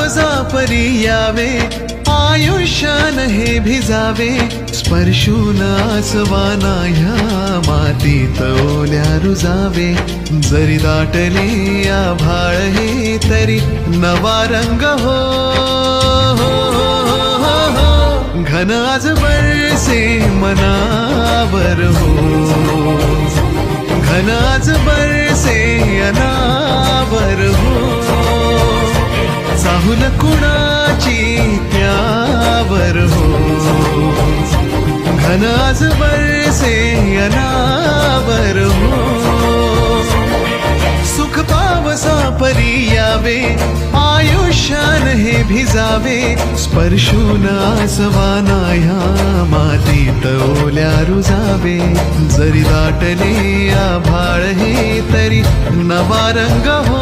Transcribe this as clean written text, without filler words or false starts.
पावसा परी यावे, आयुष्यान हे भिजावे, स्पर्शून आसवाना ह्या मातीत ओल्या रुजावे. जरी दाटले आभाळ हे तरी नवा रंग हो, घन आज बरसे मनावर हो, घन आज बरसे अनावर हो. चाहुल कुणाची त्यावर हो, घन आज बरसे अनावर हो. सुख पावसा परी यावे, आयुष्यान हे भिजावे, स्पर्शून आसवाना ह्या मातीत ओल्या रुजावे. जरी दाटले आभाळ हे तरी नवा रंग हो,